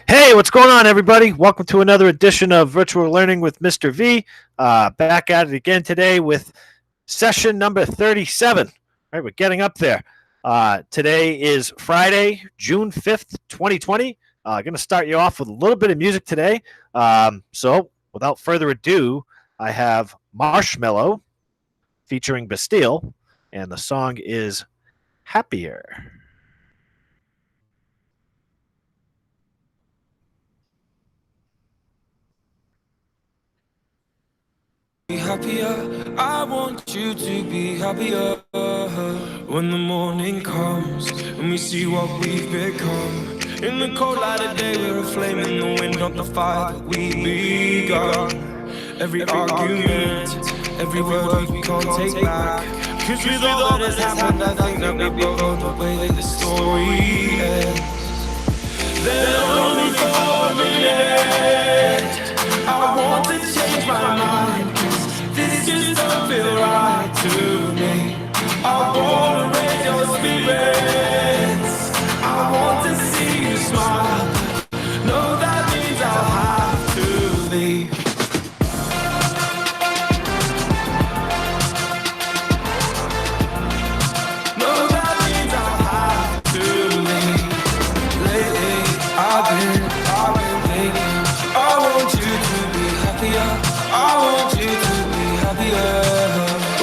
Hey, what's going on, everybody? Welcome to another edition of Virtual Learning with Mr. V. Back at it again today with session number 37. All right, we're getting up there. Today is Friday, June 5th, 2020. Going to start you off with a little bit of music today. So, without further ado, I have Marshmallow featuring Bastille, and the song is Happier. Happier, I want you to be happier. When the morning comes and we see what we've become. In the cold light of day, we're a flame in the wind, not the fire that we begun. Every argument, every word we can't take back. Cause with all that has happened, I think that we both know the way that the story ends. Then only for a minute, I want to change my mind. This just don't feel right to me. I wanna raise your spirits. I want to see you smile. No, that means I'll have to leave. No, that means I'll have to leave. Lately, I've been thinking. I want you to be happier. I want you to be happier.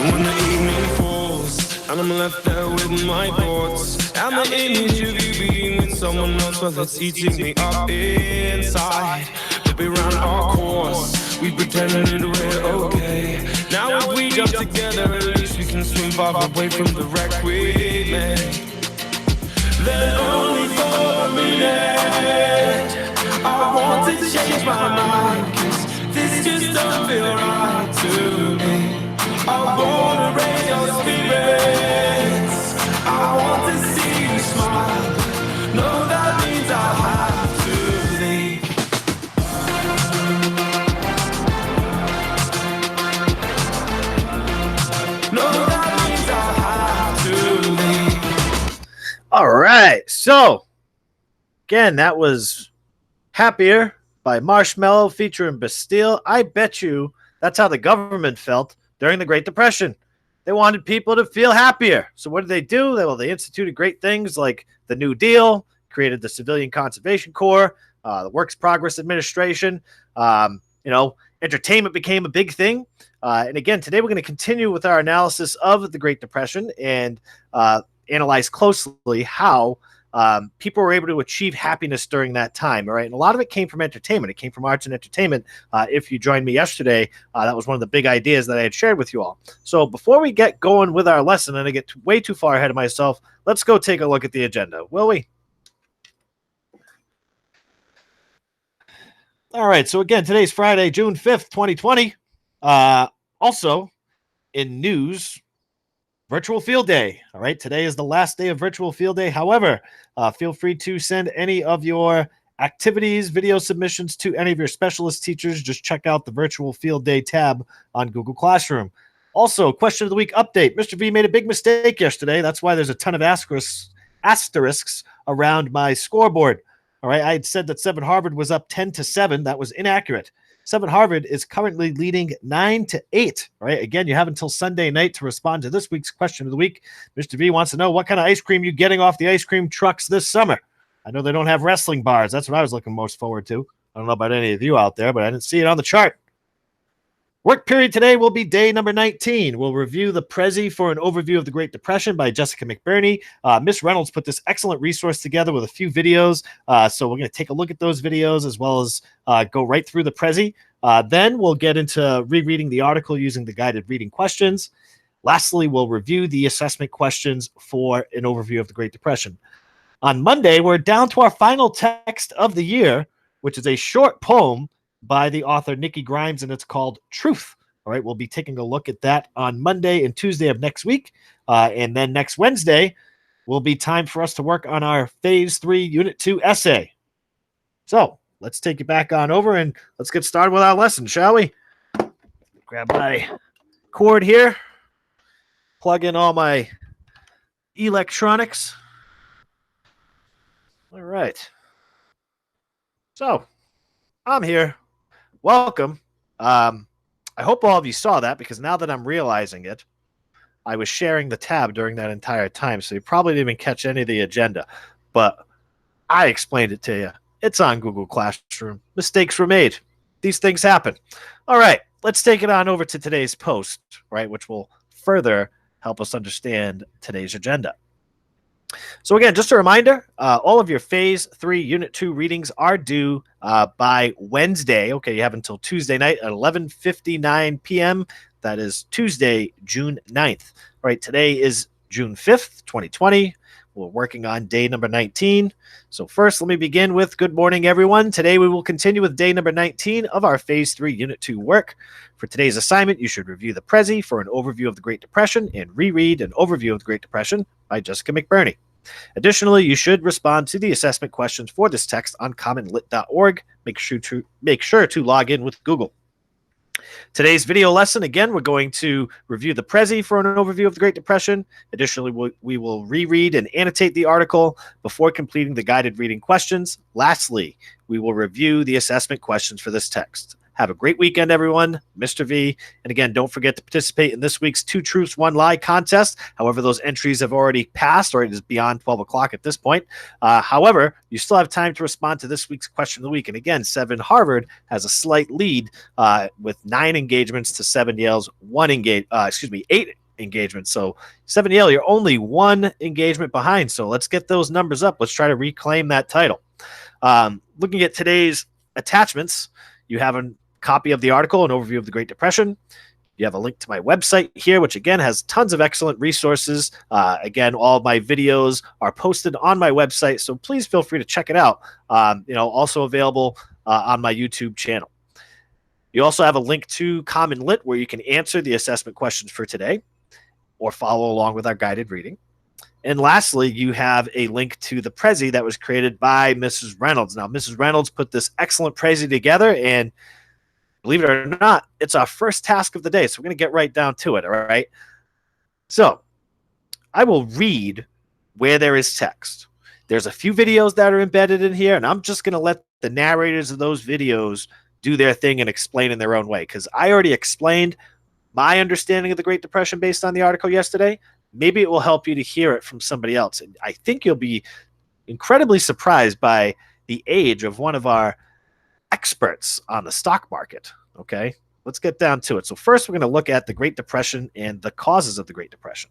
When the evening falls and I'm left there with my thoughts, and the image of you being with someone else, well, it's eating me up inside. But we ran our course, we pretended we're okay. Now if we jump together, at least we can swim far away from the wreck we made. Then only for a minute, I want to change my mind. Cause this just don't feel right to me. I wanna raise your spirits. I want to see you smile. No, that means I'll have to leave. No, that means I'll have to leave. All right. So, again, that was Happier by Marshmallow featuring Bastille. I bet you that's how the government felt during the Great Depression. They wanted people to feel happier. So what did they do? They instituted great things like the New Deal, created the Civilian Conservation Corps, the Works Progress Administration. Entertainment became a big thing. And again, today we're going to continue with our analysis of the Great Depression and analyze closely how people were able to achieve happiness during that time. All right. And a lot of it came from entertainment. It came from arts and entertainment. If you joined me yesterday, that was one of the big ideas that I had shared with you all. So before we get going with our lesson, and I get way too far ahead of myself, let's go take a look at the agenda, will we? All right. So again, today's Friday, June 5th, 2020. Also in news, Virtual Field Day. All right. Today is the last day of Virtual Field Day. However, feel free to send any of your activities, video submissions to any of your specialist teachers. Just check out the Virtual Field Day tab on Google Classroom. Also, question of the week update. Mr. V made a big mistake yesterday. That's why there's a ton of asterisks around my scoreboard. All right. I had said that 7 Harvard was up 10-7. That was inaccurate. 7 Harvard is currently leading 9-8. All right. Again, you have until Sunday night to respond to this week's question of the week. Mr. V wants to know what kind of ice cream you getting off the ice cream trucks this summer. I know they don't have wrestling bars. That's what I was looking most forward to. I don't know about any of you out there, but I didn't see it on the chart. Work period today will be day number 19. We'll review the Prezi for an overview of the Great Depression by Jessica McBirney. Miss Reynolds put this excellent resource together with a few videos. So we're going to take a look at those videos as well as go right through the Prezi. Then we'll get into rereading the article using the guided reading questions. Lastly, we'll review the assessment questions for an overview of the Great Depression. On Monday, we're down to our final text of the year, which is a short poem by the author Nikki Grimes, and it's called Truth. All right, we'll be taking a look at that on Monday and Tuesday of next week. And then next Wednesday will be time for us to work on our Phase 3 Unit 2 essay. So let's take it back on over and let's get started with our lesson, shall we? Grab my cord here, plug in all my electronics. All right. So I'm here. Welcome. I hope all of you saw that because now that I'm realizing it, I was sharing the tab during that entire time, so you probably didn't even catch any of the agenda. But I explained it to you. It's on Google Classroom. Mistakes were made. These things happen. All right, let's take it on over to today's post, right, which will further help us understand today's agenda. So again, just a reminder, all of your Phase 3 Unit 2 readings are due by Wednesday. Okay, you have until Tuesday night at 11:59 p.m. That is Tuesday, June 9th. All right, today is June 5th, 2020. We're working on day number 19. So first, let me begin with good morning, everyone. Today, we will continue with day number 19 of our Phase 3 Unit 2 work. For today's assignment, you should review the Prezi for an overview of the Great Depression and reread an overview of the Great Depression by Jessica McBirney. Additionally, you should respond to the assessment questions for this text on commonlit.org. Make sure to log in with Google. Today's video lesson, again, we're going to review the Prezi for an overview of the Great Depression. Additionally, we will reread and annotate the article before completing the guided reading questions. Lastly, we will review the assessment questions for this text. Have a great weekend, everyone. Mr. V. And again, don't forget to participate in this week's 2 Truths, 1 Lie contest. However, those entries have already passed, or it is beyond 12 o'clock at this point. However, you still have time to respond to this week's question of the week. And again, 7 Harvard has a slight lead with 9 engagements to 7 Yale's 8 engagements. So 7 Yale, you're only 1 engagement behind. So let's get those numbers up. Let's try to reclaim that title. Looking at today's attachments, you have a copy of the article, an overview of the Great Depression. You have a link to my website here, which again has tons of excellent resources. Again, all of my videos are posted on my website, so please feel free to check it out. Also available on my YouTube channel. You also have a link to Common Lit where you can answer the assessment questions for today or follow along with our guided reading. And lastly, you have a link to the Prezi that was created by Mrs. Reynolds. Now, Mrs. Reynolds put this excellent Prezi together, and believe it or not, it's our first task of the day. So we're going to get right down to it, all right? So I will read where there is text. There's a few videos that are embedded in here, and I'm just going to let the narrators of those videos do their thing and explain in their own way, because I already explained my understanding of the Great Depression based on the article yesterday. Maybe it will help you to hear it from somebody else. And I think you'll be incredibly surprised by the age of one of our experts on the stock market. Okay, let's get down to it. So first, we're going to look at the Great Depression and the causes of the Great Depression.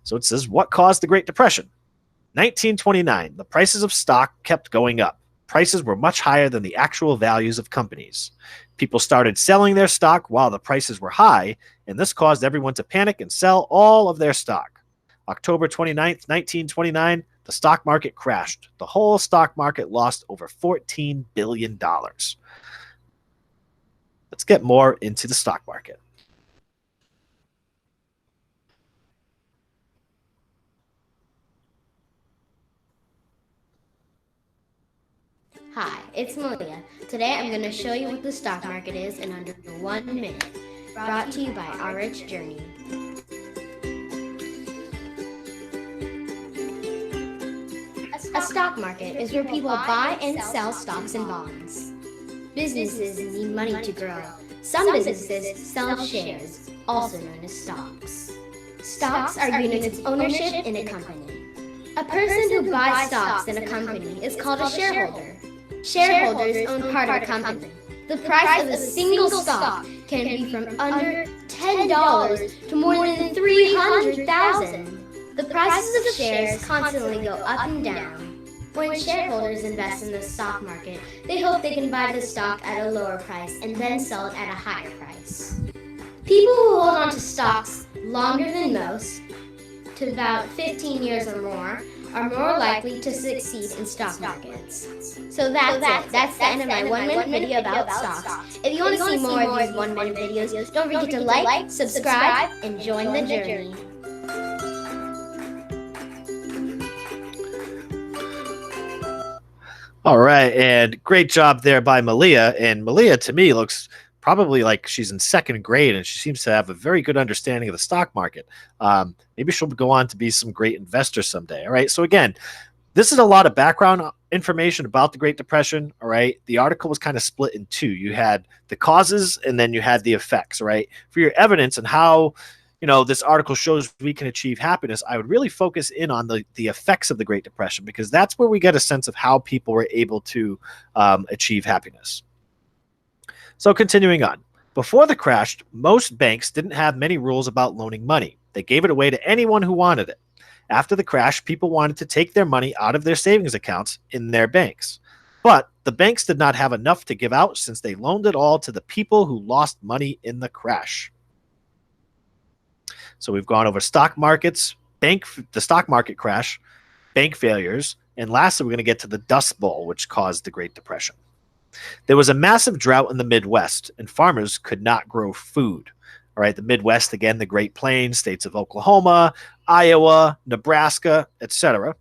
So it says, what caused the Great Depression? 1929, the prices of stock kept going up. Prices were much higher than the actual values of companies. People started selling their stock while the prices were high, and this caused everyone to panic and sell all of their stock. October 29th, 1929, the stock market crashed. The whole stock market lost over $14 billion. Let's get more into the stock market. Hi, it's Malia. Today I'm going to show you what the stock market is in under 1 minute. Brought to you by RH Journey. A stock market is where people buy and sell stocks and bonds. Businesses need money to grow. Some businesses sell shares, also known as stocks. Stocks are units of ownership in a company. A person who buys stocks in a company is called a shareholder. Shareholders own part of a company. The price of a single stock can be from under $10 to more than $300,000. The prices of shares constantly go up and down. When shareholders invest in the stock market, they hope they can buy the stock at a lower price and then sell it at a higher price. People who hold on to stocks longer than most, to about 15 years or more, are more likely to succeed in stock markets. So that's it. That's the end of my 1 minute video about stocks. If you want to see more of these 1 minute videos, don't forget to like, subscribe, and join the journey. All right, and great job there by Malia. And Malia, to me, looks probably like she's in 2nd grade, and she seems to have a very good understanding of the stock market. Maybe she'll go on to be some great investor someday. All right, so again, this is a lot of background information about the Great Depression, all right, the article was kind of split in two. You had the causes and then you had the effects, right? For your evidence and how, this article shows we can achieve happiness, I would really focus in on the effects of the Great Depression, because that's where we get a sense of how people were able to achieve happiness. So continuing on. Before the crash, most banks didn't have many rules about loaning money. They gave it away to anyone who wanted it. After the crash, people wanted to take their money out of their savings accounts in their banks. But the banks did not have enough to give out, since they loaned it all to the people who lost money in the crash. So we've gone over stock markets, the stock market crash, bank failures, and lastly, we're going to get to the Dust Bowl, which caused the Great Depression. There was a massive drought in the Midwest, and farmers could not grow food. All right, the Midwest, again, the Great Plains, states of Oklahoma, Iowa, Nebraska, etc.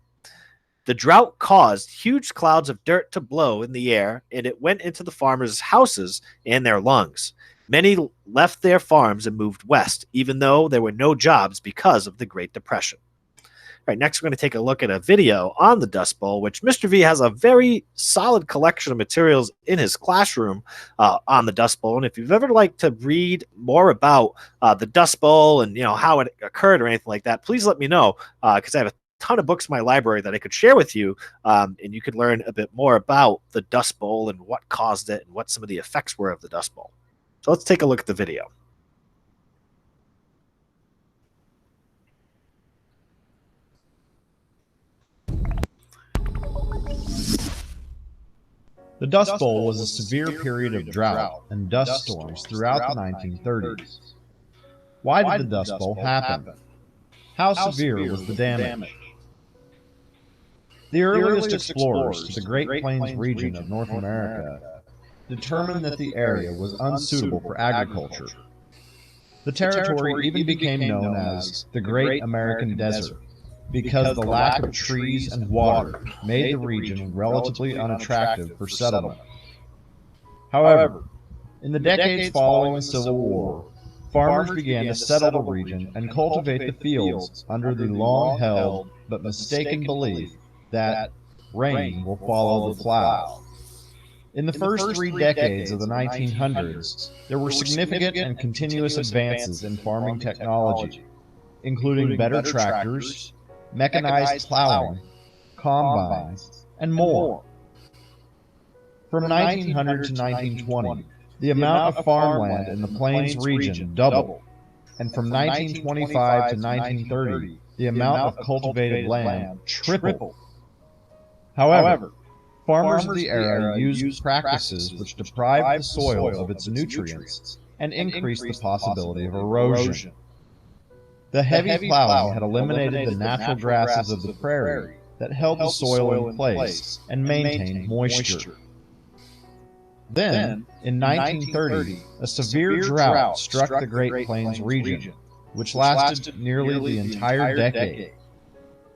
The drought caused huge clouds of dirt to blow in the air, and it went into the farmers' houses and their lungs. Many left their farms and moved west, even though there were no jobs because of the Great Depression. All right, next we're going to take a look at a video on the Dust Bowl, which Mr. V has a very solid collection of materials in his classroom on the Dust Bowl. And if you've ever liked to read more about the Dust Bowl and how it occurred or anything like that, please let me know, because I have a ton of books in my library that I could share with you, and you could learn a bit more about the Dust Bowl and what caused it and what some of the effects were of the Dust Bowl. So let's take a look at the video. The Dust Bowl was a severe period of drought and dust storms throughout the 1930s. Why did the Dust Bowl happen? How severe was the damage? The earliest explorers to the Great Plains region of North America determined that the area was unsuitable for agriculture. The territory even became known as the Great American Desert, because the lack of trees and water made the region relatively unattractive for settlement. However, in the decades following the Civil War, farmers began to settle the region and cultivate the fields under the long-held but mistaken belief that rain will follow the plow. In the first 3 decades of the 1900s, there were significant and continuous advances in farming technology, including better tractors, mechanized plowing, combines, and more. From 1900 to 1920, the amount of farmland in the Plains region doubled, and from 1925 to 1930, the amount of cultivated land tripled. However, farmers of the era used practices which deprived the soil of its nutrients and increased the possibility of erosion. The heavy plowing had eliminated the natural grasses of the prairie that held the soil in place and maintained moisture. Then, in 1930, a severe drought struck the Great Plains region, which lasted nearly the entire decade.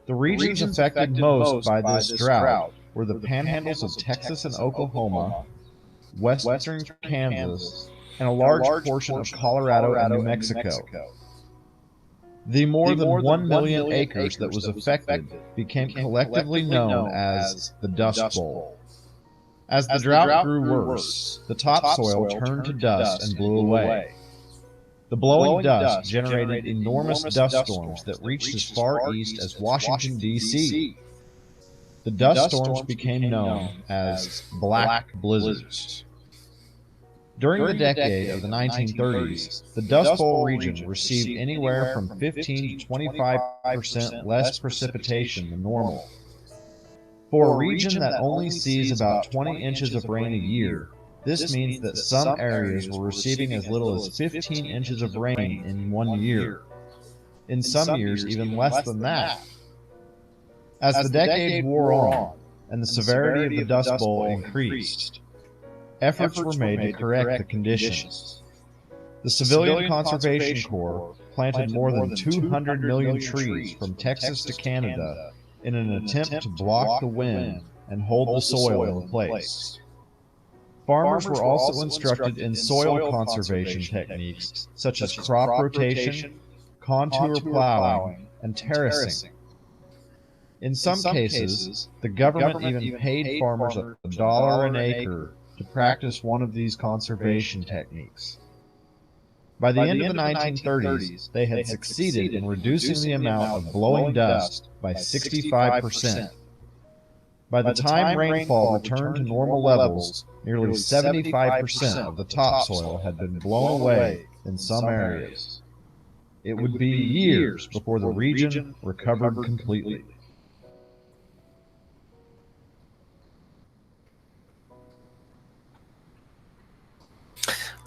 The regions affected most by this drought were the panhandles of Texas and Oklahoma, western Kansas, and a large portion of Colorado and New Mexico. The more than 1 million acres that was affected became collectively known as the Dust Bowl. As the drought grew worse, the topsoil turned to dust and blew away. The blowing dust generated enormous dust storms that reached as far east as Washington, D.C. The dust storms became known as black blizzards. During the decade of the 1930s, the Dust Bowl region received anywhere from 15 to 25% less precipitation than normal. For a region that only sees about 20 inches of rain a year, this means that some areas were receiving as little as 15 inches of rain in 1 year. In some years, even less than that. As the decade wore on, and the severity of the Dust Bowl increased, efforts were made to correct the conditions. The Civilian Conservation Corps planted more than 200 million trees from Texas to Canada in an attempt to block the wind and hold the soil in place. Farmers were also instructed in soil conservation techniques such as crop rotation, contour plowing, and terracing. In some cases, the government even paid farmers $1 an acre to practice one of these conservation techniques. By the end of the 1930s, they had succeeded in reducing the amount of blowing dust by 65%. By the time rainfall returned to normal levels, nearly 75% of the topsoil had been blown away in some areas. It would be years before the region recovered completely.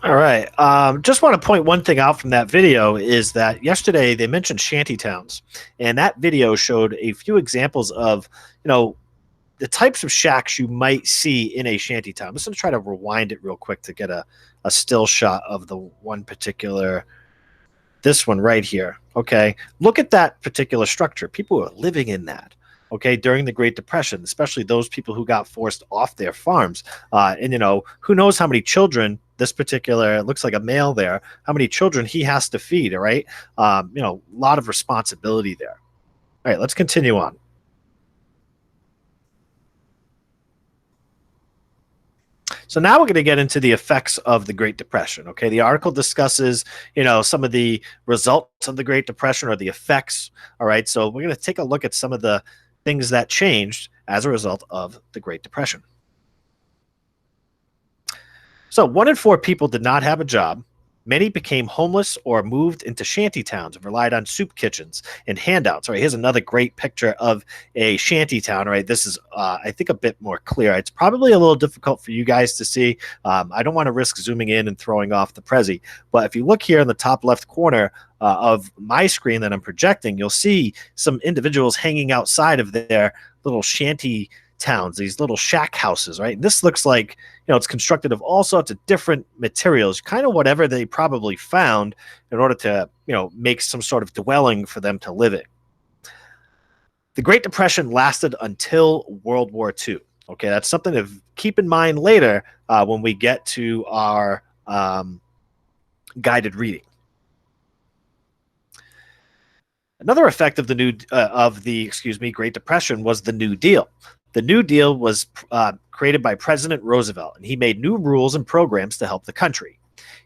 All right. Just want to point one thing out from that video is that yesterday they mentioned shantytowns, and that video showed a few examples of, the types of shacks you might see in a shantytown. I'm just going to try to rewind it real quick to get a still shot of the one particular, this one right here. Okay. Look at that particular structure. People were living in that. Okay, during the Great Depression, especially those people who got forced off their farms. And, who knows how many children this particular, it looks like a male there, how many children he has to feed, all right? A lot of responsibility there. All right, let's continue on. So now we're going to get into the effects of the Great Depression. Okay, the article discusses, some of the results of the Great Depression or the effects. All right, so we're going to take a look at some of the things that changed as a result of the Great Depression. So 1 in 4 people did not have a job. Many became homeless or moved into shanty towns and relied on soup kitchens and handouts. All right, here's another great picture of a shanty town. Right, this is, I think, a bit more clear. It's probably a little difficult for you guys to see. I don't want to risk zooming in and throwing off the Prezi, but if you look here in the top left corner of my screen that I'm projecting, you'll see some individuals hanging outside of their little shanty towns, these little shack houses, right? And this looks like, it's constructed of all sorts of different materials, kind of whatever they probably found in order to, make some sort of dwelling for them to live in. The Great Depression lasted until World War II. Okay, that's something to keep in mind later when we get to our guided reading. Another effect of the Great Depression was the New Deal. The New Deal was created by President Roosevelt, and he made new rules and programs to help the country.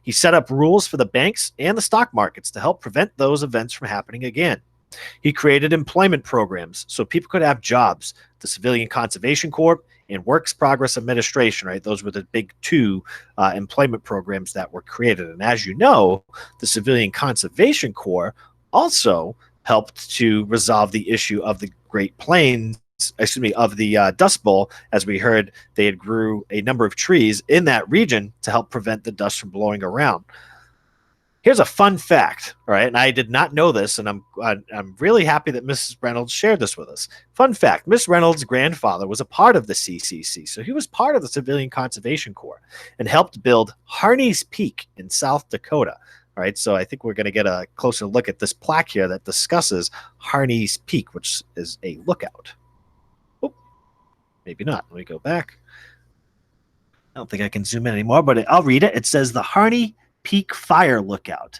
He set up rules for the banks and the stock markets to help prevent those events from happening again. He created employment programs so people could have jobs. The Civilian Conservation Corps and Works Progress Administration, right? Those were the big two employment programs that were created. And as you know, the Civilian Conservation Corps also helped to resolve the issue of the Great Plains, of the Dust Bowl. As we heard, they had grew a number of trees in that region to help prevent the dust from blowing around. Here's a fun fact, all right? And I did not know this, and I'm really happy that Mrs. Reynolds shared this with us. Fun fact, Miss Reynolds' grandfather was a part of the CCC, so he was part of the Civilian Conservation Corps and helped build Harney's Peak in South Dakota. All right, so I think we're going to get a closer look at this plaque here that discusses Harney's Peak, which is a lookout. Oh, maybe not. Let me go back. I don't think I can zoom in anymore, but I'll read it. It says the Harney Peak Fire Lookout,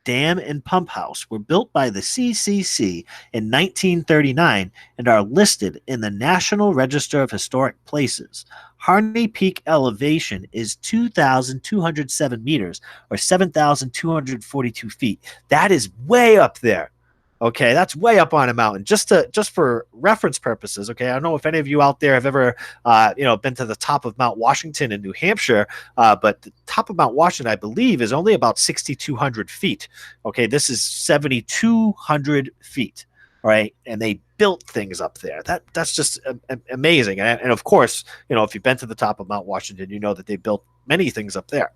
Dam and Pump House were built by the CCC in 1939 and are listed in the National Register of Historic Places. Harney Peak elevation is 2,207 meters or 7,242 feet. That is way up there. Okay, that's way up on a mountain. Just for reference purposes, okay, I don't know if any of you out there have ever, been to the top of Mount Washington in New Hampshire, but the top of Mount Washington, I believe, is only about 6,200 feet. Okay, this is 7,200 feet, all right, and they built things up there. That's just amazing. And of course, if you've been to the top of Mount Washington, you know that they built many things up there.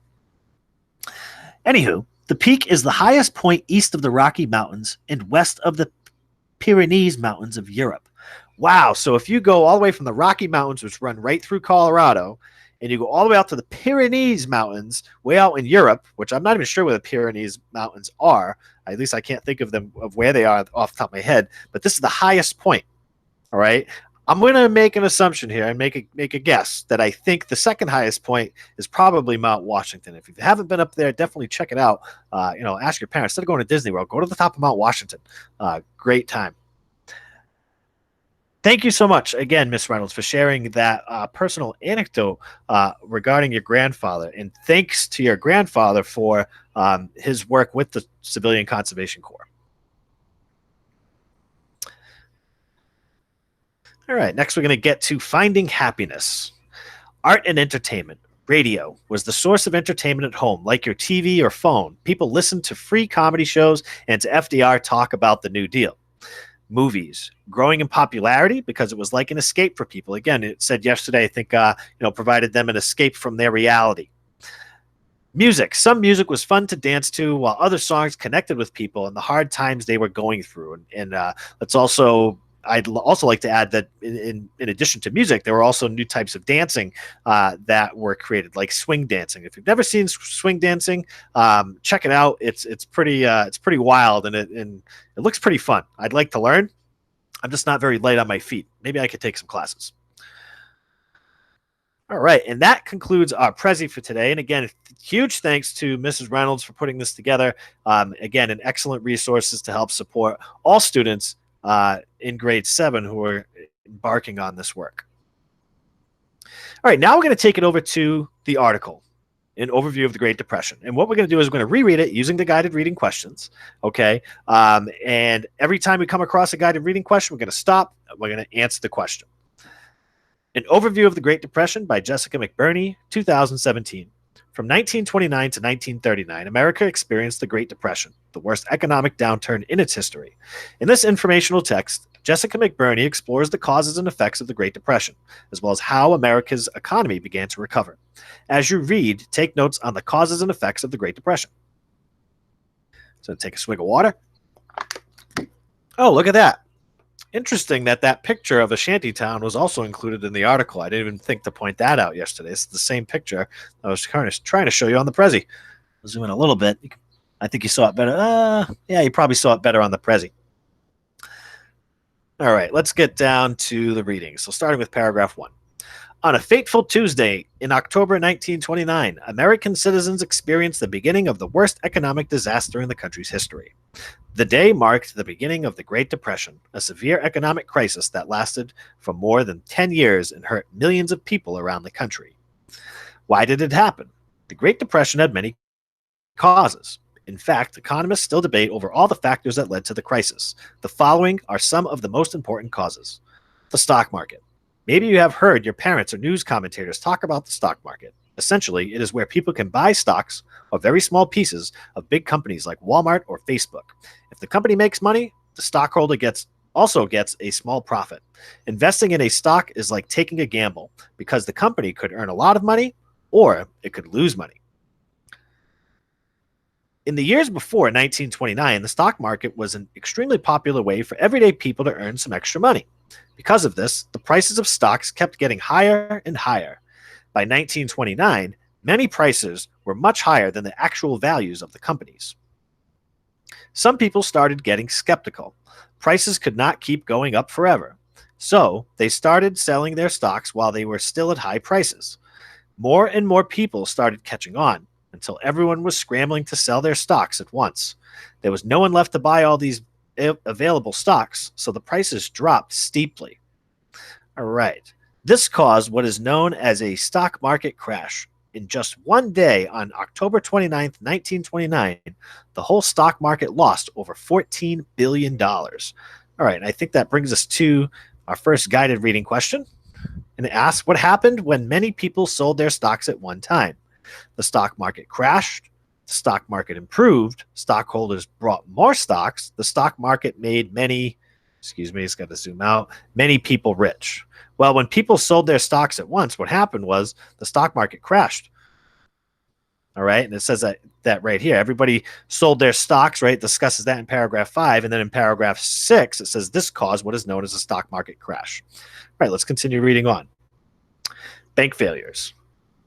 Anywho, the peak is the highest point east of the Rocky Mountains and west of the Pyrenees Mountains of Europe. Wow. So if you go all the way from the Rocky Mountains, which run right through Colorado, and you go all the way out to the Pyrenees Mountains, way out in Europe, which I'm not even sure where the Pyrenees Mountains are. At least I can't think of them, of where they are off the top of my head. But this is the highest point. All right. I'm going to make an assumption here and make a guess that I think the second highest point is probably Mount Washington. If you haven't been up there, definitely check it out. Ask your parents. Instead of going to Disney World, go to the top of Mount Washington. Great time. Thank you so much again, Miss Reynolds, for sharing that personal anecdote regarding your grandfather. And thanks to your grandfather for his work with the Civilian Conservation Corps. All right, next we're going to get to finding happiness. Art and entertainment. Radio was the source of entertainment at home, like your TV or phone. People listened to free comedy shows and to FDR talk about the New Deal. Movies growing in popularity because it was like an escape for people. Again, it said yesterday, I think, provided them an escape from their reality. Music. Some music was fun to dance to, while other songs connected with people and the hard times they were going through. And I'd also like to add that in addition to music, there were also new types of dancing that were created, like swing dancing. If you've never seen swing dancing, check it out. It's pretty wild, and it looks pretty fun. I'd like to learn. I'm just not very light on my feet. Maybe I could take some classes. All right, and that concludes our Prezi for today. And again, huge thanks to Mrs. Reynolds for putting this together. Again, an excellent resources to help support all students in grade 7 who are embarking on this work. All right, now we're going to take it over to the article, an overview of the Great Depression. And what we're going to do is we're going to reread it using the guided reading questions, okay? And every time we come across a guided reading question, we're going to stop. We're going to answer the question. An overview of the Great Depression by Jessica McBirney, 2017. From 1929 to 1939, America experienced the Great Depression, the worst economic downturn in its history. In this informational text, Jessica McBirney explores the causes and effects of the Great Depression, as well as how America's economy began to recover. As you read, take notes on the causes and effects of the Great Depression. So take a swig of water. Oh, look at that. Interesting that picture of a shantytown was also included in the article. I didn't even think to point that out yesterday. It's the same picture I was kind of trying to show you on the Prezi. I'll zoom in a little bit. I think you saw it better. Yeah, you probably saw it better on the Prezi. All right, let's get down to the reading. So starting with paragraph 1. On a fateful Tuesday in October 1929, American citizens experienced the beginning of the worst economic disaster in the country's history. The day marked the beginning of the Great Depression, a severe economic crisis that lasted for more than 10 years and hurt millions of people around the country. Why did it happen? The Great Depression had many causes. In fact, economists still debate over all the factors that led to the crisis. The following are some of the most important causes. The stock market. Maybe you have heard your parents or news commentators talk about the stock market. Essentially, it is where people can buy stocks or very small pieces of big companies like Walmart or Facebook. If the company makes money, the stockholder also gets a small profit. Investing in a stock is like taking a gamble because the company could earn a lot of money or it could lose money. In the years before 1929, the stock market was an extremely popular way for everyday people to earn some extra money. Because of this, the prices of stocks kept getting higher and higher. By 1929, many prices were much higher than the actual values of the companies. Some people started getting skeptical. Prices could not keep going up forever. So they started selling their stocks while they were still at high prices. More and more people started catching on until everyone was scrambling to sell their stocks at once. There was no one left to buy all these available stocks, so the prices dropped steeply. All right. This caused what is known as a stock market crash. In just one day, on October 29th, 1929, the whole stock market lost over $14 billion. All right, and I think that brings us to our first guided reading question. And it asks, what happened when many people sold their stocks at one time? The stock market crashed. The stock market improved. Stockholders bought more stocks. The stock market made many people rich. Well, when people sold their stocks at once, what happened was the stock market crashed. All right. And it says that right here. Everybody sold their stocks, right? It discusses that in paragraph 5. And then in paragraph 6, it says this caused what is known as a stock market crash. All right. Let's continue reading on. Bank failures.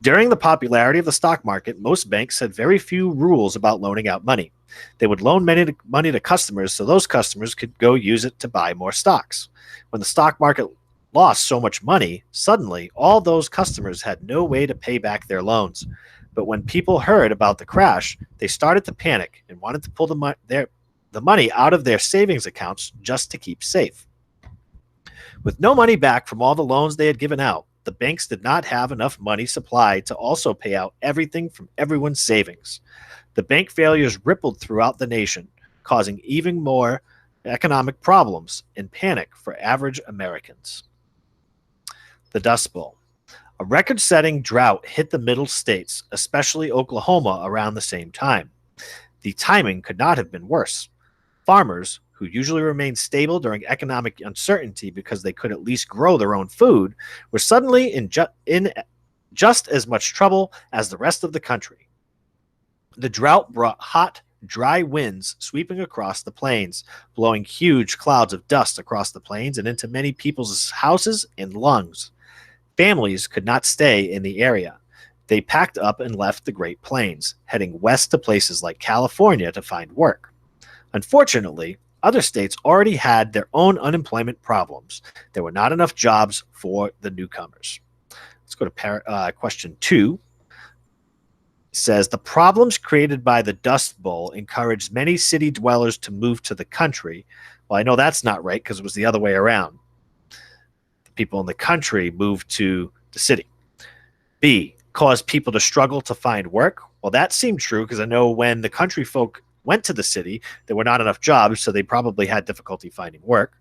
During the popularity of the stock market, most banks had very few rules about loaning out money. They would loan money to customers so those customers could go use it to buy more stocks. When the stock market lost so much money, suddenly all those customers had no way to pay back their loans. But when people heard about the crash, they started to panic and wanted to pull the money out of their savings accounts just to keep safe. With no money back from all the loans they had given out, the banks did not have enough money supplied to also pay out everything from everyone's savings. The bank failures rippled throughout the nation, causing even more economic problems and panic for average Americans. The Dust Bowl. A record-setting drought hit the middle states, especially Oklahoma, around the same time. The timing could not have been worse. Farmers, who usually remain stable during economic uncertainty because they could at least grow their own food, were suddenly in just as much trouble as the rest of the country. The drought brought hot, dry winds sweeping across the plains, blowing huge clouds of dust across the plains and into many people's houses and lungs. Families could not stay in the area. They packed up and left the Great Plains, heading west to places like California to find work. Unfortunately, other states already had their own unemployment problems. There were not enough jobs for the newcomers. Let's go to question 2. It says, the problems created by the Dust Bowl encouraged many city dwellers to move to the country. Well, I know that's not right because it was the other way around. The people in the country moved to the city. B, caused people to struggle to find work. Well, that seemed true because I know when the country folk went to the city, there were not enough jobs, so they probably had difficulty finding work.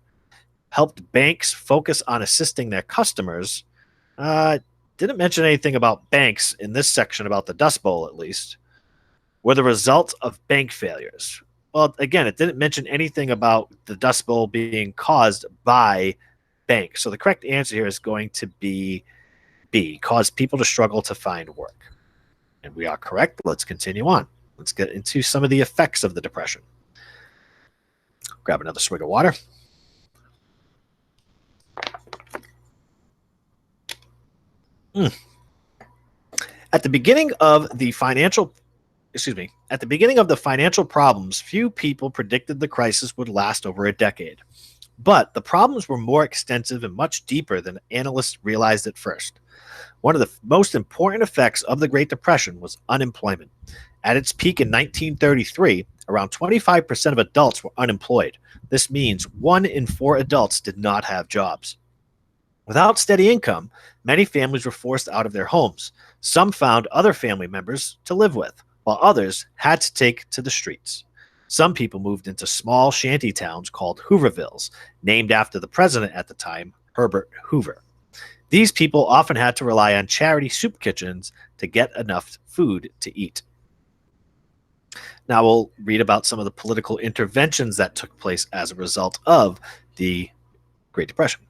Helped banks focus on assisting their customers. Didn't mention anything about banks in this section about the Dust Bowl, at least. Were the result of bank failures. Well, again, it didn't mention anything about the Dust Bowl being caused by banks. So the correct answer here is going to be B, caused people to struggle to find work. And we are correct. Let's continue on. Let's get into some of the effects of the Depression. Grab another swig of water. At the beginning of the financial problems, few people predicted the crisis would last over a decade. But the problems were more extensive and much deeper than analysts realized at first. One of the most important effects of the Great Depression was unemployment. At its peak in 1933, around 25% of adults were unemployed. This means 1 in 4 adults did not have jobs. Without steady income, many families were forced out of their homes. Some found other family members to live with, while others had to take to the streets. Some people moved into small shanty towns called Hoovervilles, named after the president at the time, Herbert Hoover. These people often had to rely on charity soup kitchens to get enough food to eat. Now we'll read about some of the political interventions that took place as a result of the Great Depression.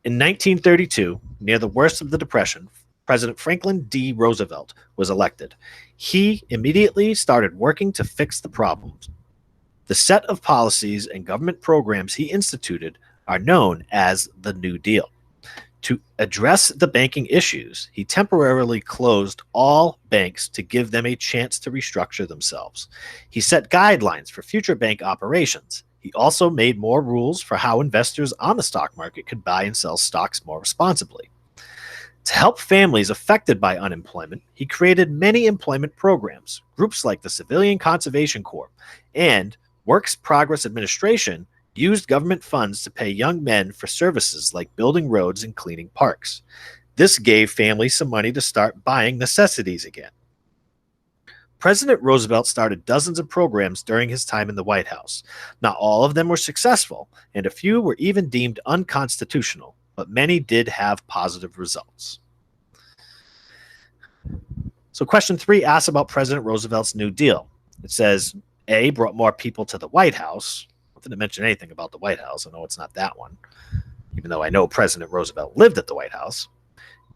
In 1932, near the worst of the Depression, President Franklin D. Roosevelt was elected. He immediately started working to fix the problems. The set of policies and government programs he instituted are known as the New Deal. To address the banking issues, he temporarily closed all banks to give them a chance to restructure themselves. He set guidelines for future bank operations. He also made more rules for how investors on the stock market could buy and sell stocks more responsibly. To help families affected by unemployment, he created many employment programs. Groups like the Civilian Conservation Corps and Works Progress Administration used government funds to pay young men for services like building roads and cleaning parks. This gave families some money to start buying necessities again. President Roosevelt started dozens of programs during his time in the White House. Not all of them were successful, and a few were even deemed unconstitutional, but many did have positive results. So question 3 asks about President Roosevelt's New Deal. It says, A, brought more people to the White House. I didn't mention anything about the White House. I know it's not that one, even though I know President Roosevelt lived at the White House.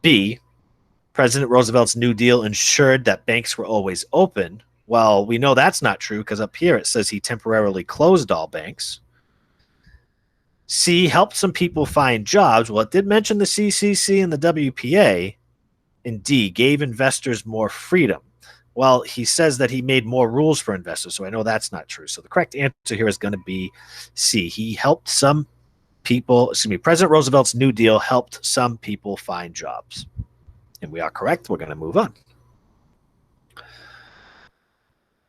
B, President Roosevelt's New Deal ensured that banks were always open. Well, we know that's not true because up here it says he temporarily closed all banks. C, helped some people find jobs. Well, it did mention the CCC and the WPA. And D, gave investors more freedom. Well, he says that he made more rules for investors, so I know that's not true. So the correct answer here is going to be C. He helped some people, President Roosevelt's New Deal helped some people find jobs. And we are correct. We're going to move on.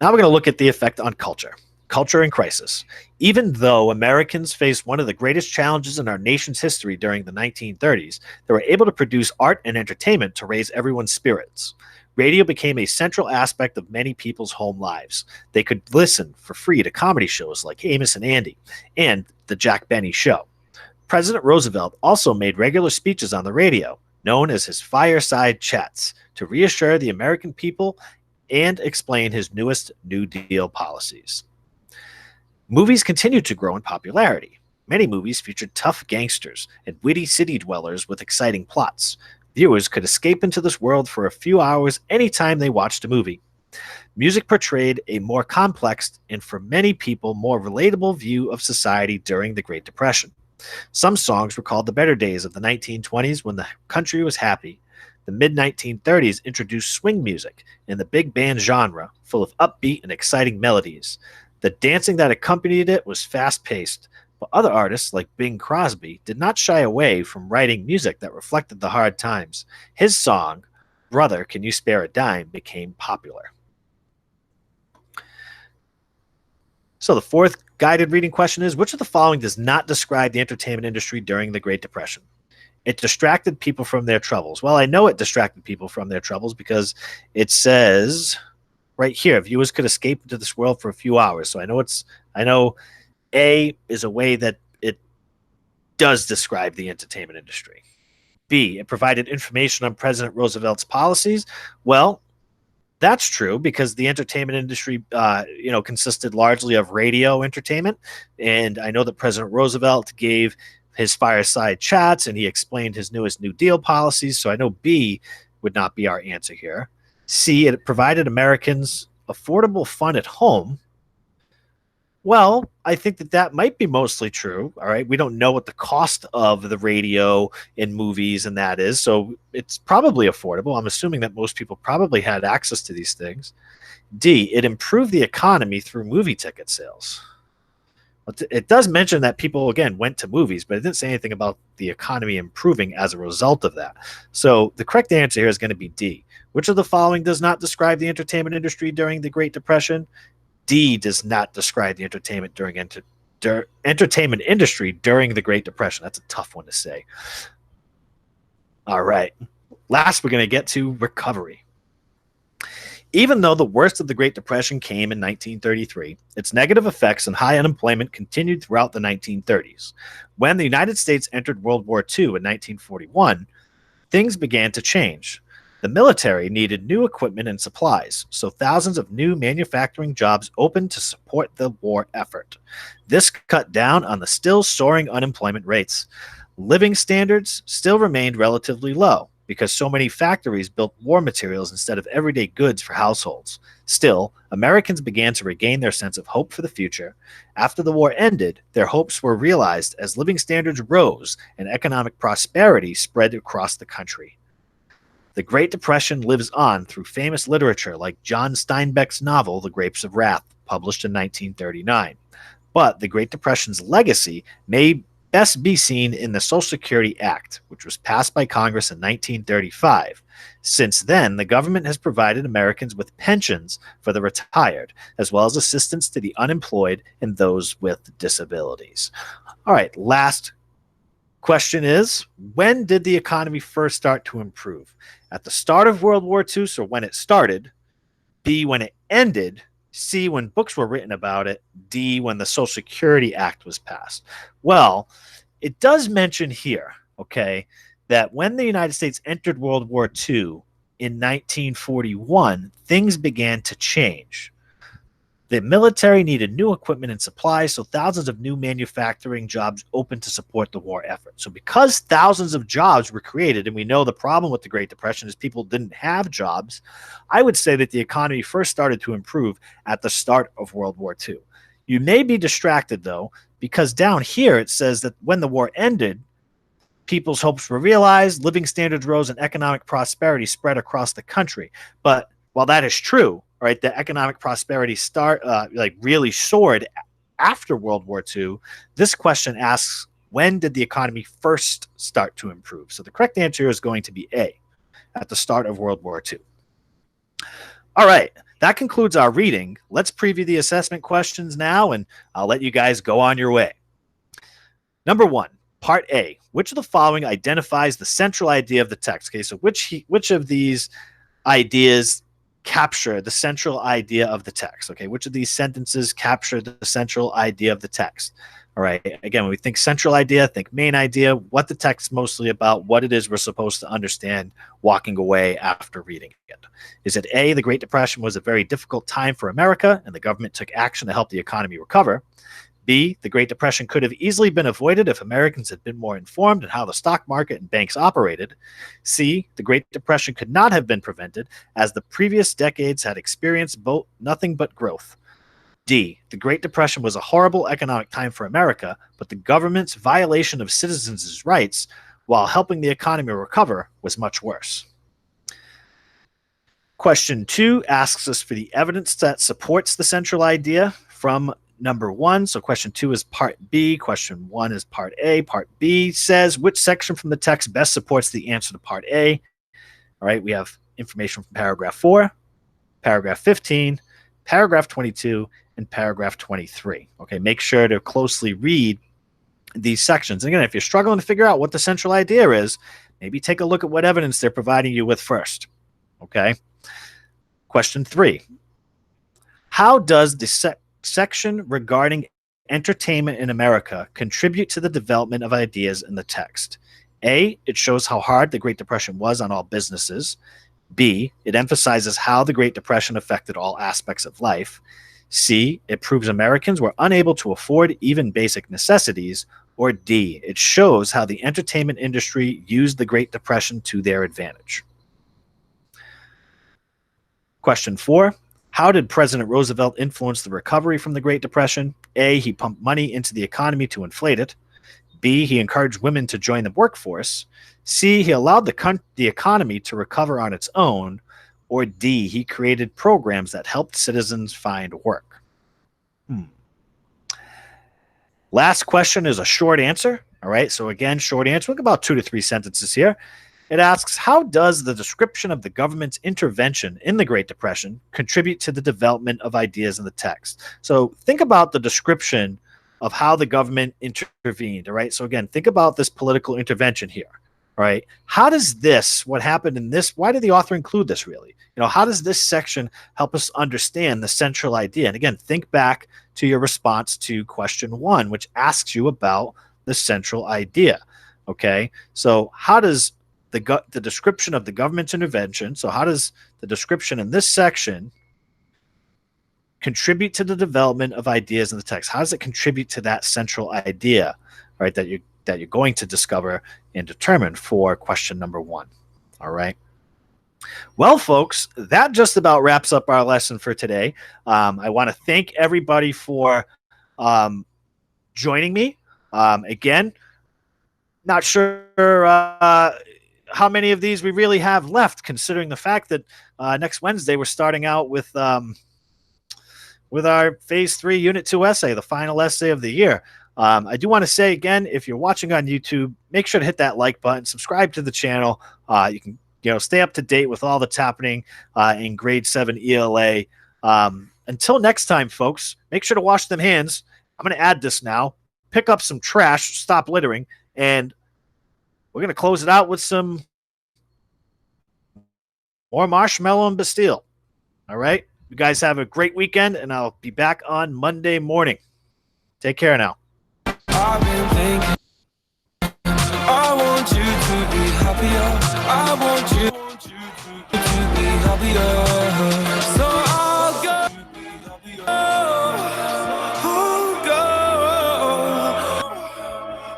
Now we're going to look at the effect on culture. culture in crisis. Even though Americans faced one of the greatest challenges in our nation's history during the 1930s, they were able to produce art and entertainment to raise everyone's spirits. Radio became a central aspect of many people's home lives. They could listen for free to comedy shows like Amos and Andy and The Jack Benny Show. President Roosevelt also made regular speeches on the radio, known as his fireside chats, to reassure the American people and explain his newest New Deal policies. Movies continued to grow in popularity. Many movies featured tough gangsters and witty city dwellers with exciting plots. Viewers could escape into this world for a few hours anytime they watched a movie. Music portrayed a more complex and, for many people, more relatable view of society during the Great Depression. Some songs recalled the better days of the 1920s when the country was happy. The mid-1930s introduced swing music and the big band genre, full of upbeat and exciting melodies. The dancing that accompanied it was fast-paced, but other artists like Bing Crosby did not shy away from writing music that reflected the hard times. His song, Brother, Can You Spare a Dime, became popular. So the fourth guided reading question is, which of the following does not describe the entertainment industry during the Great Depression? It distracted people from their troubles. Well, I know it distracted people from their troubles because it says right here, viewers could escape into this world for a few hours. So I know A is a way that it does describe the entertainment industry. B, it provided information on President Roosevelt's policies. Well, that's true because the entertainment industry, consisted largely of radio entertainment. And I know that President Roosevelt gave his fireside chats and he explained his newest New Deal policies. So I know B would not be our answer here. C, it provided Americans affordable fun at home. Well, I think that might be mostly true. All right. We don't know what the cost of the radio and movies and that is. So it's probably affordable. I'm assuming that most people probably had access to these things. D, it improved the economy through movie ticket sales. It does mention that people, again, went to movies, but it didn't say anything about the economy improving as a result of that. So the correct answer here is going to be D. Which of the following does not describe the entertainment industry during the Great Depression? D does not describe the entertainment industry during the Great Depression. That's a tough one to say. All right. Last, we're going to get to recovery. Even though the worst of the Great Depression came in 1933, its negative effects and high unemployment continued throughout the 1930s. When the United States entered World War II in 1941, things began to change. The military needed new equipment and supplies, so thousands of new manufacturing jobs opened to support the war effort. This cut down on the still soaring unemployment rates. Living standards still remained relatively low because so many factories built war materials instead of everyday goods for households. Still, Americans began to regain their sense of hope for the future. After the war ended, their hopes were realized as living standards rose and economic prosperity spread across the country. The Great Depression lives on through famous literature like John Steinbeck's novel, The Grapes of Wrath, published in 1939. But the Great Depression's legacy may best be seen in the Social Security Act, which was passed by Congress in 1935. Since then, the government has provided Americans with pensions for the retired, as well as assistance to the unemployed and those with disabilities. All right, last question is, when did the economy first start to improve? At the start of World War II, so when it started. B, when it ended. C, when books were written about it. D, when the Social Security Act was passed. Well, it does mention here, okay, that when the United States entered World War II in 1941, things began to change. The military needed new equipment and supplies, so thousands of new manufacturing jobs opened to support the war effort. So because thousands of jobs were created, and we know the problem with the Great Depression is people didn't have jobs, I would say that the economy first started to improve at the start of World War II. You may be distracted, though, because down here it says that when the war ended, people's hopes were realized, living standards rose, and economic prosperity spread across the country. But while that is true, right, the economic prosperity really soared after World War II. This question asks, when did the economy first start to improve? So the correct answer is going to be A, at the start of World War II. All right, that concludes our reading. Let's preview the assessment questions now, and I'll let you guys go on your way. Number 1, Part A. Which of the following identifies the central idea of the text? Okay, so which of these ideas capture the central idea of the text? Okay, which of these sentences capture the central idea of the text? All right, again, when we think central idea, think main idea, what the text is mostly about, what it is we're supposed to understand walking away after reading it. Is it A, the Great Depression was a very difficult time for America and the government took action to help the economy recover? B, the Great Depression could have easily been avoided if Americans had been more informed in how the stock market and banks operated. C, the Great Depression could not have been prevented as the previous decades had experienced nothing but growth. D, the Great Depression was a horrible economic time for America, but the government's violation of citizens' rights while helping the economy recover was much worse. Question 2 asks us for the evidence that supports the central idea from number 1. So question 2 is Part B. Question 1 is Part A. Part B says, which section from the text best supports the answer to Part A? All right, we have information from paragraph 4, paragraph 15, paragraph 22, and paragraph 23. Okay, make sure to closely read these sections. And again, if you're struggling to figure out what the central idea is, maybe take a look at what evidence they're providing you with first. Okay. Question 3. How does the section regarding entertainment in America contribute to the development of ideas in the text? A, it shows how hard the Great Depression was on all businesses. B, it emphasizes how the Great Depression affected all aspects of life. C, it proves Americans were unable to afford even basic necessities. Or D, it shows how the entertainment industry used the Great Depression to their advantage. Question 4, how did President Roosevelt influence the recovery from the Great Depression? A, he pumped money into the economy to inflate it. B, he encouraged women to join the workforce. C, he allowed the economy to recover on its own. Or D, he created programs that helped citizens find work. Last question is a short answer. All right, so again, short answer, look about 2 to 3 sentences here. It asks, how does the description of the government's intervention in the Great Depression contribute to the development of ideas in the text? So think about the description of how the government intervened. All right, so again, think about this political intervention here. All right, how does this, what happened in this, why did the author include this really? How does this section help us understand the central idea? And again, think back to your response to question 1, which asks you about the central idea. Okay, so how does the description of the government's intervention, so how does the description in this section contribute to the development of ideas in the text? How does it contribute to that central idea, right, that you're going to discover and determine for question number 1? All right. Well, folks, that just about wraps up our lesson for today. I want to thank everybody for joining me. Again, not sure how many of these we really have left, considering the fact that next Wednesday we're starting out with our Phase 3 Unit 2 essay, the final essay of the year. I do want to say again, if you're watching on YouTube, make sure to hit that like button, subscribe to the channel. You can stay up to date with all that's happening in grade 7 ELA. Until next time, folks, make sure to wash them hands. I'm going to add this now. Pick up some trash, stop littering, and we're going to close it out with some more Marshmallow and Bastille. All right? You guys have a great weekend, and I'll be back on Monday morning. Take care now. I've been thinking, I want you to be happier. I want you to be happier. So I'll go,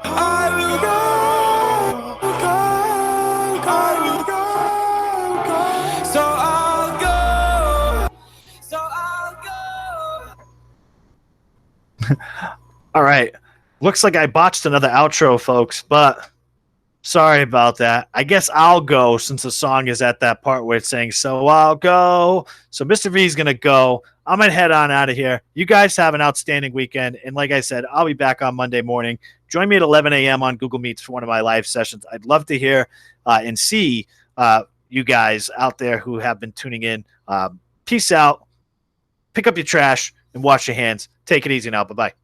I will go, so I'll go. All right. Looks like I botched another outro, folks, but sorry about that. I guess I'll go since the song is at that part where it's saying, so I'll go. So Mr. V is going to go. I'm going to head on out of here. You guys have an outstanding weekend. And like I said, I'll be back on Monday morning. Join me at 11 a.m. on Google Meets for one of my live sessions. I'd love to hear and see you guys out there who have been tuning in. Peace out. pick up your trash and wash your hands. Take it easy now. Bye-bye.